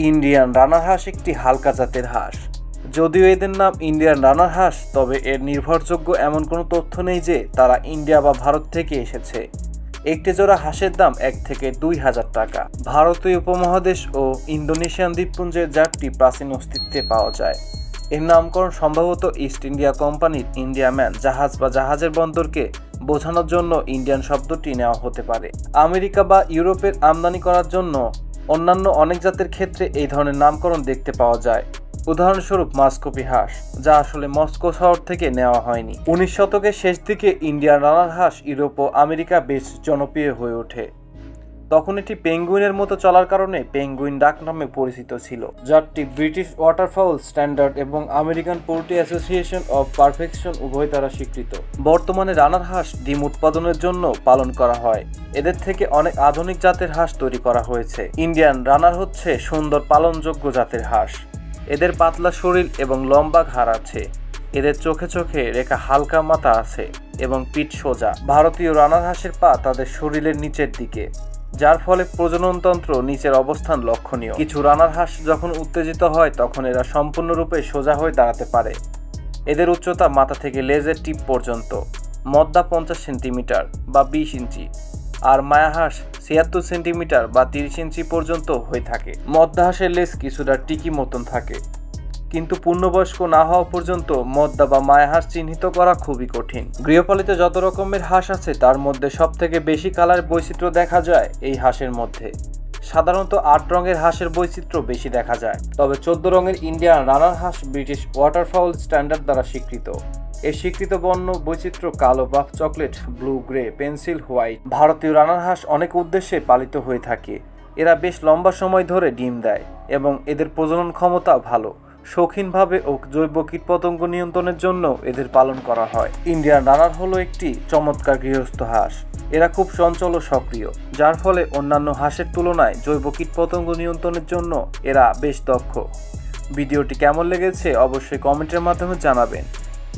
Indian runner হাঁস একটি হালকা জাতের হাঁস। যদিও এদের নাম ইন্ডিয়ান রানার হাঁস, তবে এর নির্ভরযোগ্য এমন কোনো তথ্য নেই যে তারা ইন্ডিয়া বা ভারত থেকে এসেছে। একটি জোড়া হাঁসের দাম 1 থেকে 2,000 টাকা। ভারতীয় উপমহাদেশ ও ইন্দোনেশিয়ান দ্বীপপুঞ্জের জাতটি প্রাচীন অস্তিত্বে পাওয়া যায়। এর নামকরণ সম্ভবত ইস্ট ইন্ডিয়া কোম্পানির ইন্ডিয়া ম্যান জাহাজ বা জাহাজের বন্দরকে বোঝানোর জন্য ইন্ডিয়ান শব্দটি নেওয়া হতে পারে। আমেরিকা বা ইউরোপের আমদানি করার জন্য অন্যান্য অনেক জাতের ক্ষেত্রে এই ধরনের নামকরণ দেখতে পাওয়া যায়। উদাহরণস্বরূপ মাস্কোপি হাঁস, যা আসলে মস্কো শহর থেকে নেওয়া হয়নি। 19 শতকের শেষ দিকে ইন্ডিয়ান রানার হাঁস ইউরোপ ও আমেরিকা বেশ জনপ্রিয় হয়ে ওঠে। তখন এটি পেঙ্গুইনের মতো চলার কারণে পেঙ্গুইন ডাক নামে পরিচিত ছিল। জাতটি ব্রিটিশ ওয়াটারফাউল স্ট্যান্ডার্ড এবং American poultry association of perfection উভয় দ্বারা স্বীকৃত। বর্তমানে রানার হাঁস ডিম উৎপাদনের জন্য পালন করা হয়। এদের থেকে অনেক আধুনিক জাতের হাঁস তৈরি করা হয়েছে। ইন্ডিয়ান রানার হচ্ছে সুন্দর পালনযোগ্য জাতের হাঁস। এদের পাতলা শরীর এবং লম্বা ঘাড় আছে। এদের চোখে চোখে রেখা হালকা মাথা আছে এবং পিঠ সোজা। ভারতীয় রানার হাঁসের পা তাদের শরীরের নিচের দিকে, যার ফলে প্রজননতন্ত্র নিচের অবস্থান লক্ষণীয়। কিছু রানার হাঁস যখন উত্তেজিত হয় তখন এরা সম্পূর্ণরূপে সোজা হয়ে দাঁড়াতে পারে। এদের উচ্চতা মাথা থেকে লেজের টিপ পর্যন্ত, মদ্দা 50 সেন্টিমিটার বা 20 ইঞ্চি, আর মায়া হাঁস 76 সেন্টিমিটার বা 30 ইঞ্চি পর্যন্ত হয়ে থাকে। মদ্দা হাঁসের লেজ কিছুটা টিকি মতন থাকে, কিন্তু পূর্ণবয়স্ক না হওয়া পর্যন্ত মদ্দা বা মায়া হাঁস চিহ্নিত করা খুবই কঠিন। গৃহপালিত যত রকমের হাঁস আছে তার মধ্যে সবথেকে বেশি কালার বৈচিত্র্য দেখা যায় এই হাঁসের মধ্যে। সাধারণত 8 রঙের হাঁসের বৈচিত্র্য বেশি দেখা যায়, তবে 14 রঙের ইন্ডিয়ান রানার হাঁস ব্রিটিশ ওয়াটারফাউল স্ট্যান্ডার্ড দ্বারা স্বীকৃত। এই স্বীকৃত বর্ণ বৈচিত্র্য কালো, buff chocolate, blue, grey, pencil white. ভারতীয় রানার হাঁস অনেক উদ্দেশ্যে পালিত হয়ে থাকে। এরা বেশ লম্বা সময় ধরে ডিম দেয় এবং এদের প্রজনন ক্ষমতা ভালো। শৌখিনভাবে ও জৈব কীটপতঙ্গ নিয়ন্ত্রণের জন্য এদের পালন করা হয়। ইন্ডিয়ান রানার হলো একটি চমৎকার গৃহস্থ হাঁস। এরা খুব চঞ্চল ও সক্রিয়, যার ফলে অন্যান্য হাঁসের তুলনায় জৈব কীটপতঙ্গ নিয়ন্ত্রণের জন্য এরা বেশ দক্ষ। ভিডিওটি কেমন লেগেছে অবশ্যই কমেন্টের মাধ্যমে জানাবেন।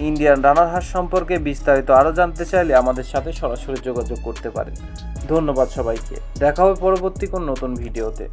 ইন্ডিয়ান রানার হাঁস সম্পর্কে বিস্তারিত আরও জানতে চাইলে আমাদের সাথে সরাসরি যোগাযোগ করতে পারেন। ধন্যবাদ সবাইকে। দেখা হবে পরবর্তী কোন নতুন ভিডিওতে।